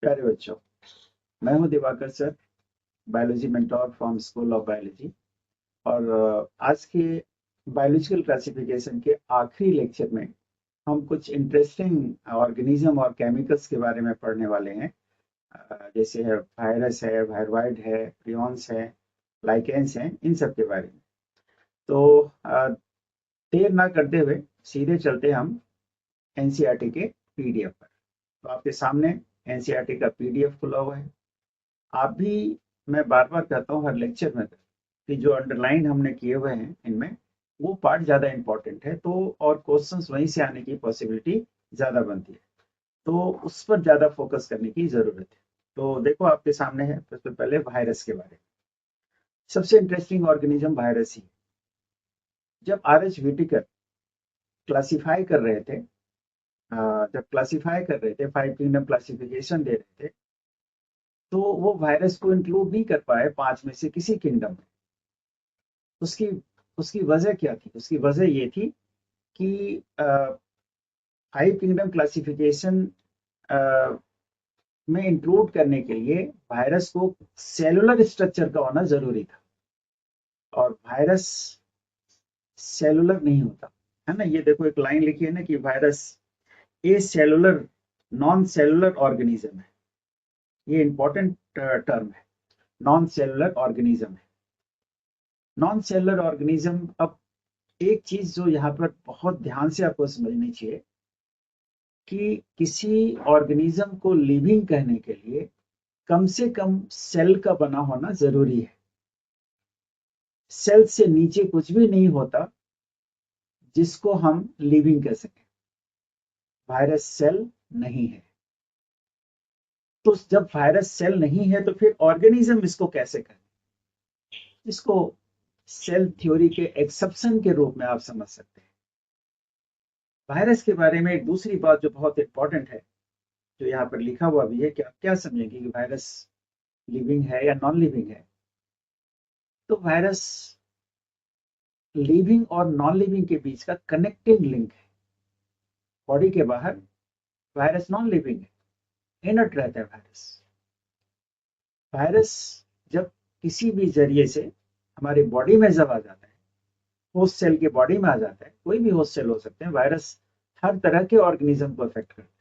प्यारे बच्चों, मैं हूं Diwakar sir, biology mentor from school of biology. और आज के बायोलॉजिकल क्लासिफिकेशन के आखिरी लेक्चर में हम कुछ इंटरेस्टिंग ऑर्गेनिज्म और केमिकल्स के बारे में पढ़ने वाले हैं। जैसे है वायरस है, वायरवाइड है, प्रियॉन्स है, लाइकेंस हैं, इन सब के बारे में। तो देर ना करते हुए सीधे चलते हम एनसीईआरटी के पीडीएफ पर। तो आपके सामने एनसीईआरटी का पीडीएफ खुला हुआ है। आप भी, मैं बार बार कहता हूँ हर लेक्चर में कि जो अंडरलाइन हमने किए हुए हैं इनमें, वो पार्ट ज़्यादा इंपॉर्टेंट है, तो और क्वेश्चंस वहीं से आने की पॉसिबिलिटी ज़्यादा बनती है, तो उस पर ज़्यादा फोकस करने की ज़रूरत है। तो देखो आपके सामने है सबसे पहले वायरस के बारे में। सबसे इंटरेस्टिंग ऑर्गेनिज्म वायरस ही है। जब आर एच व्हिटेकर क्लासीफाई कर रहे थे, जब क्लासीफाई कर रहे थे, 5 किंगडम क्लासिफिकेशन दे रहे थे, तो वो वायरस को इंक्लूड नहीं कर पाए 5 में से किसी किंगडम में। उसकी उसकी वजह क्या थी? उसकी वजह ये थी कि 5 किंगडम क्लासिफिकेशन में इंक्लूड करने के लिए वायरस को सेलुलर स्ट्रक्चर का होना जरूरी था, और वायरस सेलुलर नहीं होता है ना। ये देखो एक लाइन लिखी है ना कि virus A cellular non cellular organism है। ये इंपॉर्टेंट टर्म है, नॉन सेलुलर ऑर्गेनिज्म है। नॉन सेलुलर ऑर्गेनिज्म, अब एक चीज जो यहाँ पर बहुत ध्यान से आपको समझनी चाहिए कि किसी ऑर्गेनिज्म को लिविंग कहने के लिए कम से कम सेल का बना होना जरूरी है। सेल से नीचे कुछ भी नहीं होता जिसको हम लिविंग कह सकें। वायरस सेल नहीं है, तो जब वायरस सेल नहीं है तो फिर ऑर्गेनिज्म इसको कैसे कहें? इसको सेल थ्योरी के एक्सेप्शन के रूप में आप समझ सकते हैं। वायरस के बारे में एक दूसरी बात जो बहुत इंपॉर्टेंट है, जो यहाँ पर लिखा हुआ भी है कि आप क्या समझेंगे कि वायरस लिविंग है या नॉन लिविंग है। तो वायरस लिविंग और नॉन लिविंग के बीच का कनेक्टिंग लिंक है। बॉडी के बाहर वायरस नॉन लिविंग है, इनर्ट रहता है वायरस। वायरस जब किसी भी जरिए से हमारी बॉडी में जब आ जाता है, होस्ट सेल के बॉडी में आ जाता है, कोई भी होस्ट सेल हो सकते हैं, वायरस हर तरह के ऑर्गेनिज्म को अफेक्ट करता है।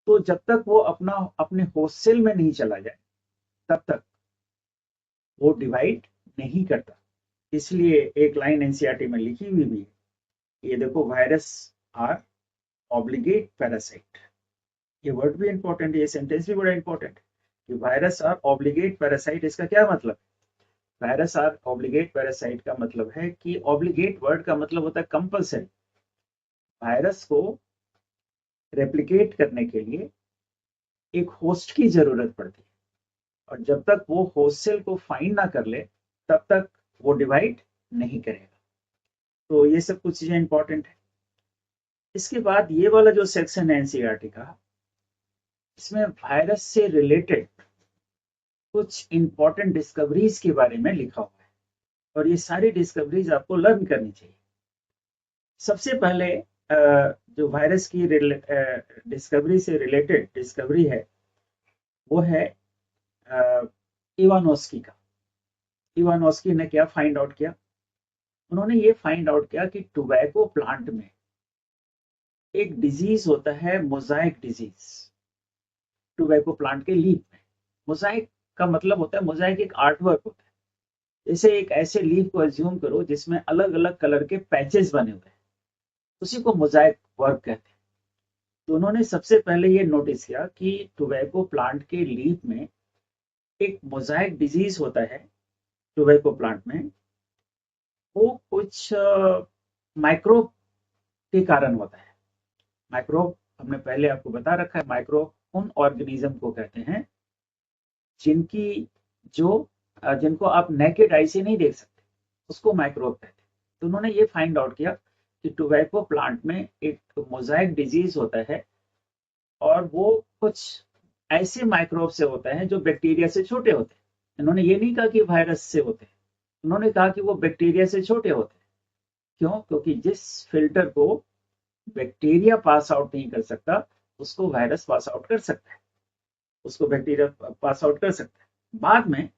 तो जब तक वो अपने होस्ट सेल में नहीं चला जाए, तब तक वो डिवाइड नहीं करता। इसलिए एक लाइन एनसीईआरटी में लिखी हुई भी है, ये देखो, वायरस आर ऑब्लिगेट पैरासाइट। ये वर्ड भी इंपॉर्टेंट है, ये सेंटेंस भी बड़ा इंपॉर्टेंट है कि वायरस आर ऑब्लिगेट पैरासाइट। इसका क्या मतलब? वायरस आर ऑब्लिगेट पैरासाइट का मतलब है कि ऑब्लिगेट वर्ड का मतलब होता है कंपल्सरी। वायरस को रेप्लिकेट करने के लिए एक होस्ट की जरूरत पड़ती है, और जब तक वो होस्ट सेल को फाइंड ना कर ले, तब तक वो डिवाइड नहीं करेगा। तो ये सब कुछ चीजें इंपॉर्टेंट है। इसके बाद ये वाला जो सेक्शन है एनसीईआरटी का, इसमें वायरस से रिलेटेड कुछ इंपॉर्टेंट डिस्कवरीज के बारे में लिखा हुआ है, और ये सारी डिस्कवरीज आपको लर्न करनी चाहिए। सबसे पहले जो वायरस की डिस्कवरी से रिलेटेड डिस्कवरी है, वो है इवानोस्की का। इवानोस्की ने क्या फाइंड आउट किया? उन्होंने ये फाइंड आउट किया कि टोबैको प्लांट में एक डिजीज होता है, मोजाइक डिजीज। टोबैको प्लांट के लीफ में मोजाइक का मतलब होता है, मोजाइक एक आर्ट वर्क होता है। जैसे एक ऐसे लीफ को एज्यूम करो जिसमें अलग अलग कलर के पैचेस बने हुए हैं, उसी को मोजाइक वर्क कहते हैं। तो उन्होंने सबसे पहले ये नोटिस किया कि टोबैको प्लांट के लीफ में एक मोजाइक डिजीज होता है। टोबैको प्लांट में वो कुछ माइक्रोब के कारण होता है। माइक्रोब, हमने पहले आपको बता रखा है, माइक्रोब उन ऑर्गेनिज्म को कहते हैं जिनकी जो जिनको आप नेकेड आई से नहीं देख सकते, उसको माइक्रोब कहते हैं। तो उन्होंने ये फाइंड आउट किया कि टोबैको प्लांट में एक मोजाइक डिजीज होता है, और वो कुछ ऐसे माइक्रोब से होता है जो बैक्टीरिया से छोटे होते हैं। इन्होंने ये नहीं कहा कि वायरस से होते हैं, उन्होंने कहा कि वो बैक्टीरिया से छोटे होते हैं। क्यों? क्योंकि जिस फिल्टर को बैक्टीरिया पास आउट नहीं कर सकता, उसको वायरस पास आउट कर सकता है। उसको बैक्टीरिया पास आउट कर सकता है। बाद में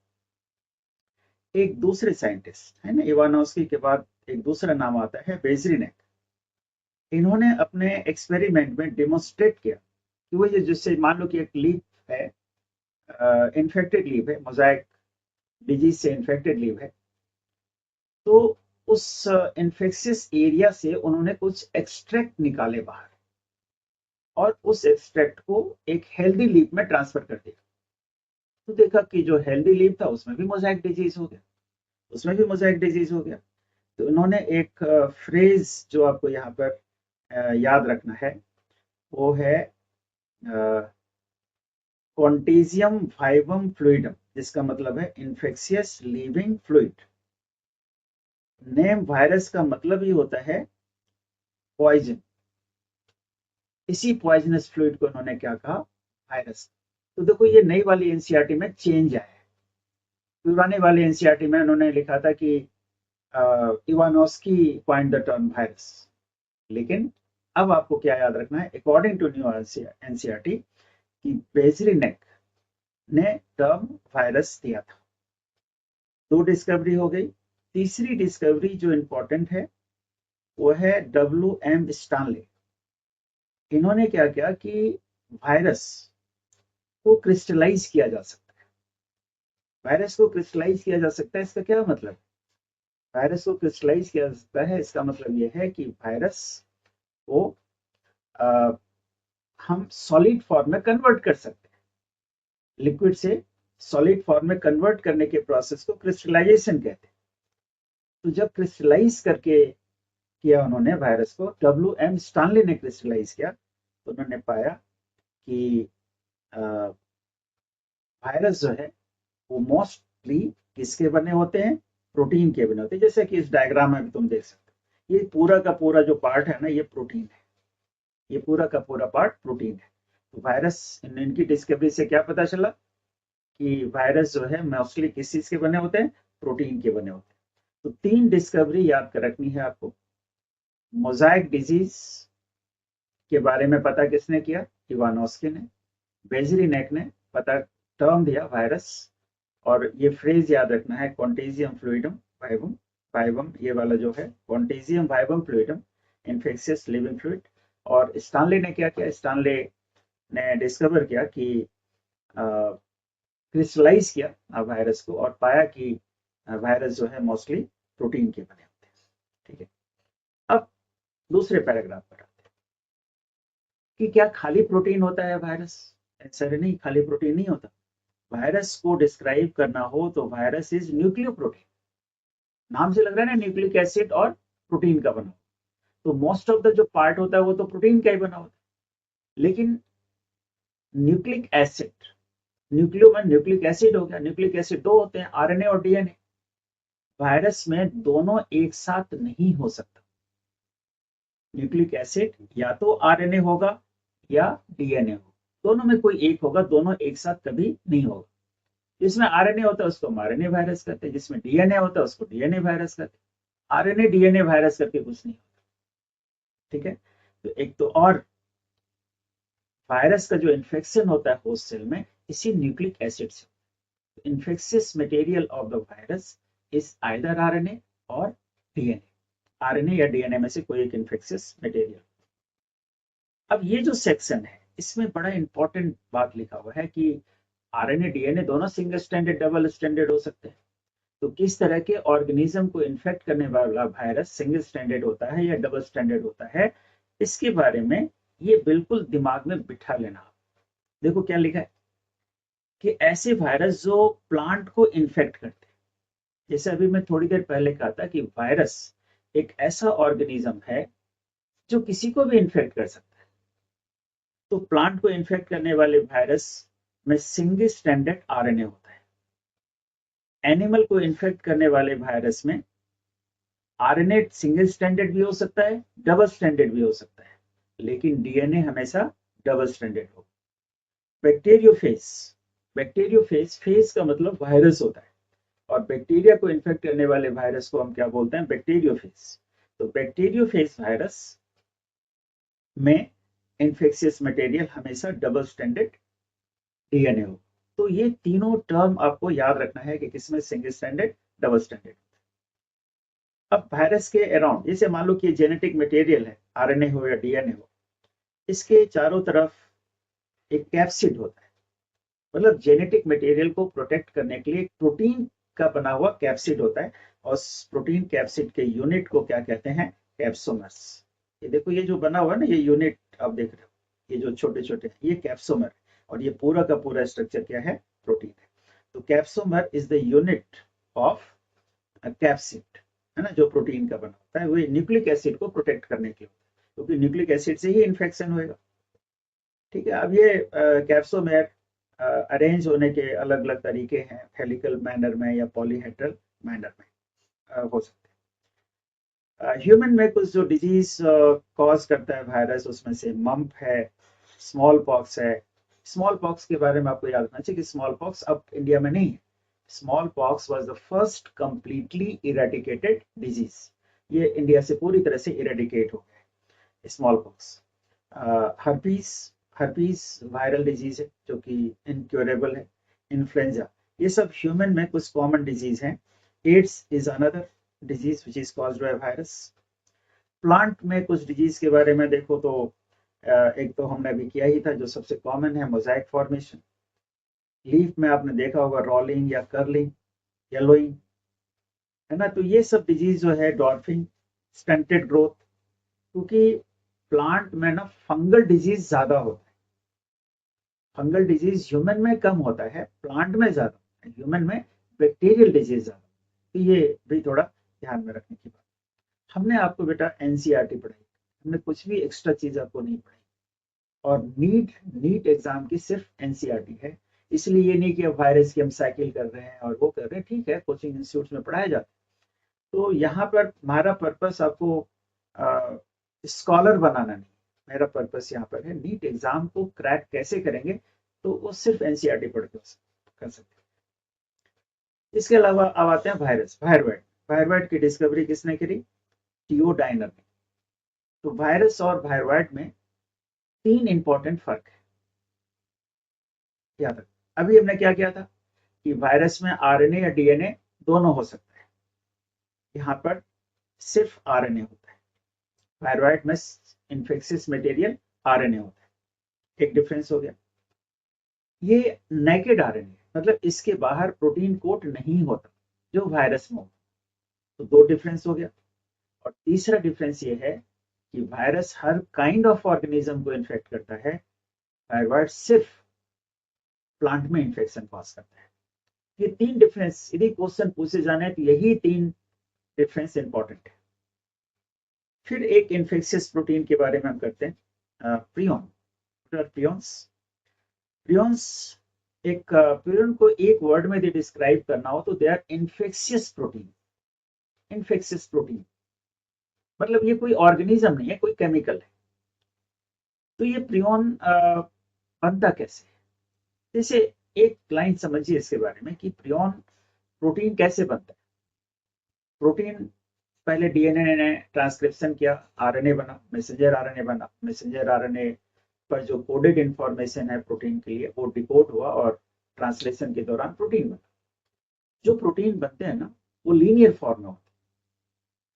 एक दूसरे साइंटिस्ट है ना, इवानोस्की के बाद एक दूसरा नाम आता है बेजरिनेक। इन्होंने अपने एक्सपेरिमेंट में डेमोन्स्ट्रेट किया कि वो ये, जिससे मान लो कि एक लीफ है, इन्फेक्टेड लीफ है, मोजाइक डिजीज से इन्फेक्टेड लीफ है, तो उस इन्फेक्शियस एरिया से उन्होंने कुछ एक्सट्रैक्ट निकाले बाहर और उस एक्सट्रैक्ट को एक हेल्दी लीफ में ट्रांसफर कर दिया। तो देखा कि जो हेल्दी लीफ था उसमें भी मोजाइक डिजीज हो गया, उसमें भी मोजाइक डिजीज हो गया। तो उन्होंने एक फ्रेज जो आपको यहाँ पर याद रखना है, वो है कॉन्टेजियम वाइवम फ्लूइडम, जिसका मतलब है infectious living fluid. Name virus का मतलब ही होता है पॉइजन। इसी पॉइजनस फ्लूइड को उन्होंने क्या कहा, वायरस। तो देखो ये नई वाली एनसीईआरटी में चेंज आया है। पुराने वाले एनसीईआरटी में उन्होंने लिखा था कि Ivanovsky coined the term virus, लेकिन अब आपको क्या याद रखना है, अकॉर्डिंग टू न्यू एनसीईआरटी कि बेजरिनेक ने टर्म वायरस दिया था। दो डिस्कवरी हो गई। तीसरी डिस्कवरी जो इंपॉर्टेंट है वो है WM स्टानले। इन्होंने क्या किया कि वायरस को क्रिस्टलाइज किया जा सकता है। वायरस को क्रिस्टलाइज किया जा सकता है, इसका क्या मतलब, वायरस को क्रिस्टलाइज किया जा सकता है, इसका मतलब यह है कि वायरस को हम सॉलिड फॉर्म में कन्वर्ट कर सकते हैं। लिक्विड से सॉलिड फॉर्म में कन्वर्ट करने के प्रोसेस को क्रिस्टलाइजेशन कहते हैं। तो जब क्रिस्टलाइज करके किया उन्होंने वायरस को, WM स्टानले ने क्रिस्टलाइज किया, तो उन्होंने पाया कि वायरस जो है वो मोस्टली किसके बने होते हैं, प्रोटीन के बने होते हैं। जैसे कि इस डायग्राम में भी तुम देख सकते हो, ये पूरा का पूरा जो पार्ट है ना, ये प्रोटीन है, ये पूरा का पूरा पार्ट प्रोटीन है। तो वायरस, इनकी डिस्कवरी से क्या पता चला कि वायरस जो है मोस्टली किस चीज के बने होते हैं, प्रोटीन के बने होते हैं। तो तीन डिस्कवरी याद कर रखनी है आपको। मोजाइक डिजीज के बारे में पता किसने किया, इवानोस्की ने। बेजरिनेक ने पता टर्म दिया वायरस, और ये फ्रेज याद रखना है कॉन्टेजियम फ्लूइडम वाइवम। वाइवम ये वाला जो है contagium vivum fluidum, infectious living fluid. और स्टानले ने क्या किया, स्टानले ने डिस्कवर किया कि क्रिस्टलाइज किया वायरस को और पाया कि वायरस जो है मोस्टली प्रोटीन के बने होते हैं। ठीक है, अब दूसरे पैराग्राफ पर आते हैं कि क्या खाली प्रोटीन होता है वायरस। आंसर नहीं, खाली प्रोटीन नहीं होता। वायरस को डिस्क्राइब करना हो तो वायरस इज न्यूक्लियोप्रोटीन। नाम से लग रहा है ना, न्यूक्लिक एसिड और प्रोटीन का बना। तो मोस्ट ऑफ द जो पार्ट होता है वो तो प्रोटीन का ही बना होता है। लेकिन न्यूक्लिक एसिड, न्यूक्लियो में न्यूक्लिक एसिड हो गया, न्यूक्लिक एसिड दो होते हैं, RNA और DNA। वायरस में दोनों एक साथ नहीं हो सकता। न्यूक्लिक एसिड या तो RNA होगा या DNA होगा, दोनों में कोई एक होगा, दोनों एक साथ कभी नहीं होगा। जिसमें RNA होता है उसको हम RNA वायरस कहते हैं, जिसमें DNA होता है उसको DNA वायरस कहते हैं। RNA DNA वायरस करके कुछ नहीं होता। ठीक है, तो एक तो और वायरस का जो इन्फेक्शन होता है होस्ट सेल में, इसी न्यूक्लिक एसिड से। Infectious material of the virus is either RNA और DNA। RNA या DNA में से कोई एक इन्फेक्शियस मटेरियल। अब ये जो सेक्शन है इसमें बड़ा इंपॉर्टेंट बात लिखा हुआ है कि RNA DNA दोनों सिंगल स्टैंडर्ड डबल स्टैंडर्ड हो सकते हैं। तो किस तरह के ऑर्गेनिज्म को इन्फेक्ट करने वाला वायरस सिंगल स्टैंडर्ड होता है या डबल स्टैंडर्ड होता है, इसके बारे में ये बिल्कुल दिमाग में बिठा लेना। देखो क्या लिखा है कि ऐसे वायरस जो प्लांट को इन्फेक्ट करते हैं, जैसे अभी मैं थोड़ी देर पहले कहा था कि वायरस एक ऐसा ऑर्गेनिज्म है जो किसी को भी इन्फेक्ट कर सकता है। तो प्लांट को इन्फेक्ट करने वाले वायरस में सिंगल स्टैंडर्ड RNA होता है। एनिमल को इन्फेक्ट करने वाले वायरस में RNA सिंगल स्टैंडर्ड भी हो सकता है, डबल स्टैंडर्ड भी हो सकता है, लेकिन DNA हमेशा डबल स्टैंडर्ड हो। बैक्टीरियोफेज, बैक्टीरियोफेज, फेज का मतलब वायरस होता है, और बैक्टीरिया को इन्फेक्ट करने वाले वायरस को हम क्या बोलते हैं, बैक्टीरियोफेज। तो बैक्टीरियोफेज वायरस में इन्फेक्शियस मटेरियल हमेशा डबल स्टैंडर्ड डीएनए हो। तो ये तीनों टर्म आपको याद रखना है कि किसमें सिंगल स्ट्रैंडेड, डबल स्ट्रैंडेड। अब वायरस के अराउंड, जैसे मान लो कि जेनेटिक मटेरियल है, आरएनए हो या डीएनए हो, इसके चारों तरफ एक कैप्सिड होता है। मतलब जेनेटिक मटेरियल को प्रोटेक्ट करने के लिए एक प्रोटीन का बना हुआ कैप्सिड होता है, और प्रोटीन कैप्सिड के यूनिट को क्या कहते हैं? कैप्सोमर्स। ये देखो, ये जो बना हुआ है ना, ये यूनिट आप देख रहे हो, ये जो छोटे छोटे, ये कैप्सोमर, और ये पूरा का पूरा स्ट्रक्चर क्या है? प्रोटीन है। तो capsomere is the unit of capsid, है ना, जो प्रोटीन का बना होता है। वो न्यूक्लिक एसिड को प्रोटेक्ट करने के लिए, क्योंकि न्यूक्लिक एसिड से ही इन्फेक्शन होएगा। ठीक है। अब ये कैप्सोमेर अरेंज होने के अलग अलग तरीके हैं, हेलिकल मैनर में या पॉलीहेड्रल मैनर में हो सकते हैं। ह्यूमन में कुछ जो डिजीज कॉज करता है वायरस, उसमें से मम्प है, स्मॉल पॉक्स है। स्मॉल पॉक्स के बारे में आपको याद रखना चाहिए कि स्मॉल पॉक्स अब इंडिया में नहीं है। Small pox was the first completely eradicated disease. ये इंडिया से पूरी तरह से इरेडिकेट हो गया small pox. Herpes, herpes viral disease है जो कि इनक्योरेबल है। इन्फ्लुएंजा, ये सब ह्यूमन में कुछ कॉमन डिजीज हैं। AIDS is another disease which is caused by virus. Plant में कुछ डिजीज के बारे में देखो तो एक तो हमने अभी किया ही था, जो सबसे कॉमन है, मोजाइक फॉर्मेशन। लीफ में आपने देखा होगा रोलिंग या कर्लिंग, येलोइंग, है ना। तो ये सब डिजीज जो है, डॉर्फिंग, स्टंटेड ग्रोथ, क्योंकि प्लांट में ना फंगल डिजीज ज्यादा होता है। फंगल डिजीज ह्यूमन में कम होता है, प्लांट में ज्यादा होता है। ह्यूमन में बैक्टीरियल डिजीज ज्यादा। तो ये भी थोड़ा ध्यान में रखने की बात। हमने आपको बेटा एनसीईआरटी पढ़ाई, हमने कुछ भी एक्स्ट्रा चीज आपको नहीं पढ़ाई। और नीट एग्जाम की सिर्फ एनसीईआरटी है। इसलिए ये नहीं कि अब वायरस की हम साइकिल कर रहे हैं और वो कर रहे हैं, ठीक है, कोचिंग इंस्टीट्यूट में पढ़ाया जाता है। तो यहाँ पर हमारा पर्पस आपको स्कॉलर बनाना नहीं, मेरा पर्पस यहाँ पर है नीट एग्जाम को क्रैक कैसे करेंगे, तो वो सिर्फ एनसीईआरटी पढ़ के कर सकते हैं। इसके अलावा अब आते हैं वायरस, वायरवाइड। वायरवाइड की डिस्कवरी किसने करी? थियोडाइनर ने। तो वायरस और वायरवाइड में 3 इंपॉर्टेंट फर्क है, याद रख। अभी हमने क्या किया था कि वायरस में आरएनए या डीएनए दोनों हो सकता है, यहाँ पर सिर्फ आरएनए होता है। वायरवाइड में इन्फेक्शियस मटेरियल आरएनए होता है, एक डिफरेंस हो गया। ये नेकेड आरएनए, मतलब इसके बाहर प्रोटीन कोट नहीं होता जो वायरस में होता, तो 2 डिफरेंस हो गया। और तीसरा डिफरेंस ये है कि virus her kind of organism को इन्फेक्ट करता है, वायरवाइड सिर्फ प्लांट में इन्फेक्शन कॉज करता है। ये 3 डिफरेंस यदि क्वेश्चन पूछे जाने तो यही 3 डिफरेंस इंपॉर्टेंट है। फिर एक इन्फेक्शियस प्रोटीन के बारे में हम करते हैं, प्रियन। प्रियंस, प्रियंस एक प्रियन को एक वर्ड में डिस्क्राइब करना हो तो they are infectious protein. Infectious protein मतलब ये कोई ऑर्गेनिज्म नहीं है, कोई केमिकल है। तो ये प्रियन बनता कैसे? जैसे एक लाइन समझिए इसके बारे में कि प्रियन प्रोटीन कैसे बनता है। प्रोटीन पहले डीएनए ने ट्रांसक्रिप्शन किया, आरएनए बना, मैसेंजर आरएनए बना। मैसेंजर आरएनए पर जो कोडेड इंफॉर्मेशन है प्रोटीन के लिए, वो डिकोड हुआ और ट्रांसलेशन के दौरान प्रोटीन बना। जो प्रोटीन बनते हैं ना, वो लीनियर फॉर्म में होते हैं।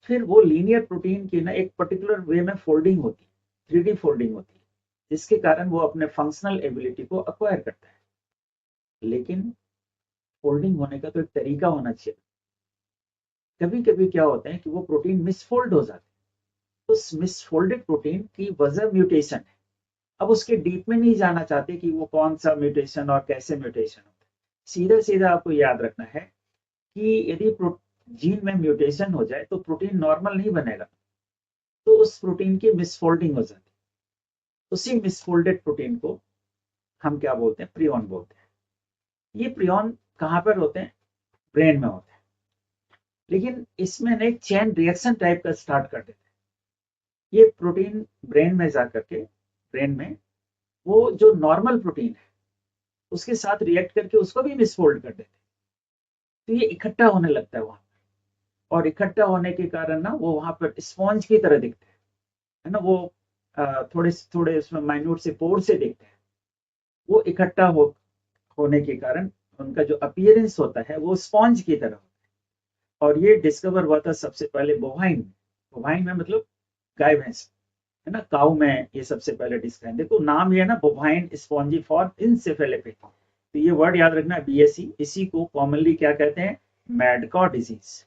फिर वो लीनियर प्रोटीन की ना एक पर्टिकुलर वे में फोल्डिंग होती है, 3D फोल्डिंग होती है, जिसके कारण वो अपने फंक्शनल एबिलिटी को अक्वायर करता है। लेकिन फोल्डिंग होने का तो एक तरीका होना चाहिए। कभी कभी क्या होता है कि वो प्रोटीन मिसफोल्ड हो जाते हैं। उस मिसफोल्डेड प्रोटीन की वजह म्यूटेशन है। अब उसके डीप में नहीं जाना चाहते कि वो कौन सा म्यूटेशन और कैसे म्यूटेशन होता है। सीधा सीधा आपको याद रखना है कि यदि जीन में म्यूटेशन हो जाए तो प्रोटीन नॉर्मल नहीं बनेगा, तो उस प्रोटीन की मिसफोल्डिंग हो जाती है। उसी मिसफोल्डेड प्रोटीन को हम क्या बोलते हैं? प्रियन बोलते हैं। ये प्रियन कहाँ पर होते हैं? ब्रेन में होते हैं। लेकिन इसमें ना एक चेन रिएक्शन टाइप का स्टार्ट कर देते हैं। ये प्रोटीन ब्रेन में जाकर के, ब्रेन में वो जो नॉर्मल प्रोटीन है उसके साथ रिएक्ट करके उसको भी मिसफोल्ड कर देते हैं। तो ये इकट्ठा होने लगता है वहां पर, और इकट्ठा होने के कारण ना वो वहां पर स्पॉन्ज की तरह दिखते हैं, है ना। वो थोड़े थोड़े उसमें माइन्यूट से पोर से दिखते हैं। वो इकट्ठा हो होने के कारण उनका जो अपीयरेंस होता है वो स्पॉन्ज की तरह होता है। और ये डिस्कवर हुआ था सबसे पहले बोवाइन में। बोवाइन में मतलब गाय भैंस, है ना, काऊ में ये सबसे पहले डिस्कवर। देखो नाम ये है ना, बोवाइन स्पॉन्जी फॉर इंसेफेलोपैथी, तो ये वर्ड याद रखना, बीएससी। इसी को कॉमनली क्या कहते हैं, मैड कॉ डिजीज।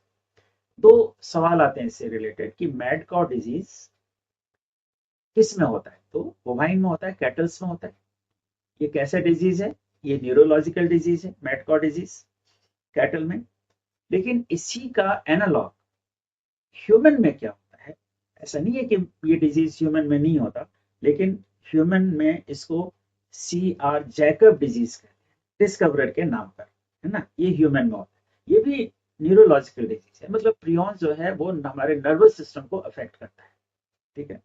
दो सवाल आते हैं इससे रिलेटेड कि मैड कॉ डिजीज किस में होता है, तो बोवाइन में होता है, कैटल्स में होता है। ये कैसा डिजीज है, ये न्यूरोलॉजिकल डिजीज है, मैड कॉ डिजीज कैटल में। लेकिन इसी का एनालॉग ह्यूमन में क्या होता है, ऐसा नहीं है कि ये डिजीज ह्यूमन में नहीं होता, लेकिन ह्यूमन में इसको CR जैकब डिजीज कहते हैं, डिस्कवरर के नाम पर, है ना। ये ह्यूमन में होता है, ये भी न्यूरोलॉजिकल डिजीज है, मतलब प्रियॉन जो है वो हमारे नर्वस सिस्टम को अफेक्ट करता है, ठीक है।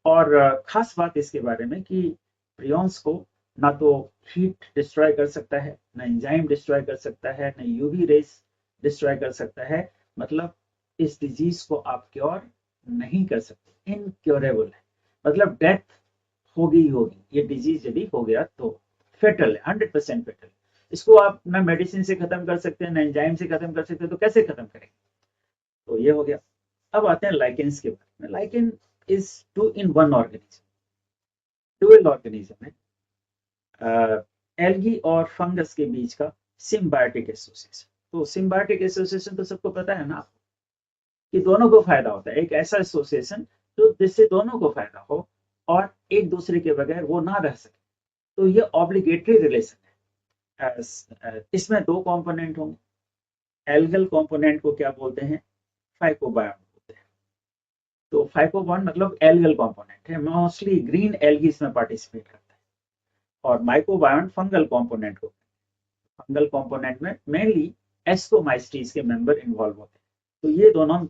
और खास बात इसके बारे में कि प्रियॉन्स को ना तो हीट डिस्ट्रॉय कर सकता है, ना एंजाइम डिस्ट्रॉय कर सकता है, ना यूवी रेस डिस्ट्रॉय कर सकता है। मतलब इस डिजीज को आप क्योर नहीं कर सकते, इनक्योरेबल है, मतलब डेथ होगी ही होगी। ये डिजीज यदि हो गया तो फेटल है, 100% फेटल। इसको आप ना मेडिसिन से खत्म कर सकते हैं, ना एंजाइम से खत्म कर सकते हैं, तो कैसे खत्म करेंगे। तो ये हो गया। अब आते हैं लाइकेंस के बारे में। Lichen is two in one organism, dual organism है, एल्गी और फंगस के बीच का सिम्बायोटिक एसोसिएशन। तो सिम्बायोटिक एसोसिएशन तो सबको पता है ना आपको, कि दोनों को फायदा होता है। एक ऐसा एसोसिएशन जो जिससे दोनों को फायदा हो और एक दूसरे के बगैर वो ना रह सके, तो ये ऑब्लिगेटरी रिलेशन है। इसमें दो कंपोनेंट होंगे। एल्गल कंपोनेंट को क्या बोलते हैं, फाइकोबायोन बोलते हैं। तो फाइकोबायोन मतलब एल्गल कंपोनेंट है, मोस्टली ग्रीन एल्गी इसमें पार्टिसिपेट करता है। और माइक्रोबायोन फंगल कंपोनेंट को, फंगल कंपोनेंट में मेनली एस्कोमाइस्टीज के मेंबर इन्वॉल्व होते हैं। तो ये दोनों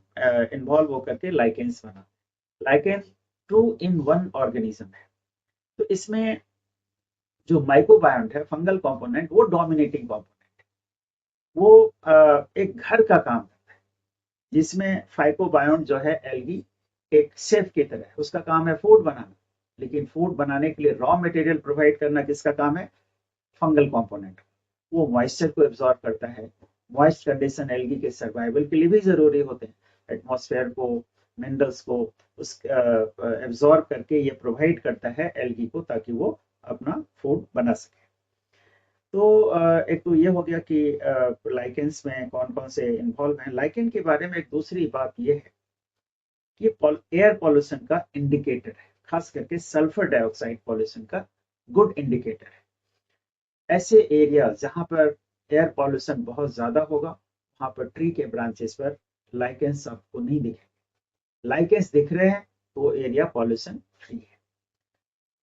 इन्वॉल्व होकर के लाइकेंस बना। Lichen two in one organism है। तो इसमें जो माइक्रोबायोन है, फंगल कंपोनेंट, वो डोमिनेटिंग कंपोनेंट है। वो एक घर का काम करता है, जिसमें फाइकोबायोन जो है एल्गी एक शेफ की तरह है, उसका काम है फूड बनाना। लेकिन फूड बनाने के लिए रॉ मटेरियल प्रोवाइड करना किसका काम है, फंगल कंपोनेंट। वो मॉइस्चर को एब्जॉर्ब करता है। मॉइस्ट कंडीशन एल्गी के सर्वाइवल के लिए भी जरूरी होते हैं। एटमॉस्फेयर को, मिनरल्स को उस एब्जॉर्ब करके ये प्रोवाइड करता है एल्गी को, ताकि वो अपना फूड बना सके। तो एक तो ये हो गया कि लाइकेंस में कौन कौन से इन्वॉल्व हैं। लाइकेन के बारे में एक दूसरी बात ये है कि एयर पॉल्यूशन का इंडिकेटर है, खास करके सल्फर डाइऑक्साइड पॉल्यूशन का गुड इंडिकेटर है। ऐसे एरिया जहां पर एयर पॉल्यूशन बहुत ज्यादा होगा, वहां पर ट्री के ब्रांचेस पर लाइकेंस आपको नहीं दिखेंगे। लाइकेंस दिख रहे हैं तो एरिया पॉल्यूशन फ्री है।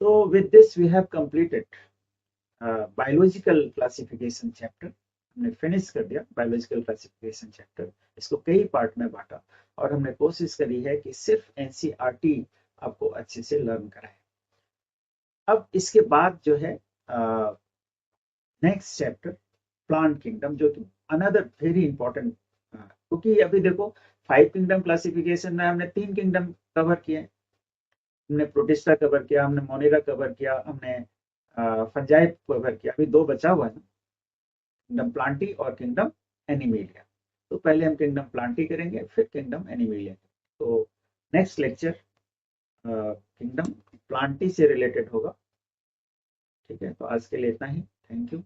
तो with this we have completed biological classification chapter. हमने फिनिश कर दिया बायोलॉजिकल क्लासिफिकेशन चैप्टर। इसको कई पार्ट में बांटा और हमने कोशिश करी है कि सिर्फ एनसीईआरटी आपको अच्छे से लर्न कराए। अब इसके बाद जो है नेक्स्ट चैप्टर प्लांट किंगडम, जो कि अनदर वेरी इंपॉर्टेंट, क्योंकि अभी देखो 5 किंगडम क्लासिफिकेशन में हमने 3 किंगडम कवर किए। हमने प्रोटिस्टा कवर किया, हमने मोनेरा कवर किया, हमने फंजाई कवर किया, अभी 2 बचा हुआ है ना, किंगडम प्लांटी और किंगडम एनिमेलिया। तो पहले हम किंगडम प्लांटी करेंगे, फिर किंगडम एनिमेलिया। तो नेक्स्ट लेक्चर किंगडम प्लांटी से रिलेटेड होगा। ठीक है, तो आज के लिए इतना ही। Thank you.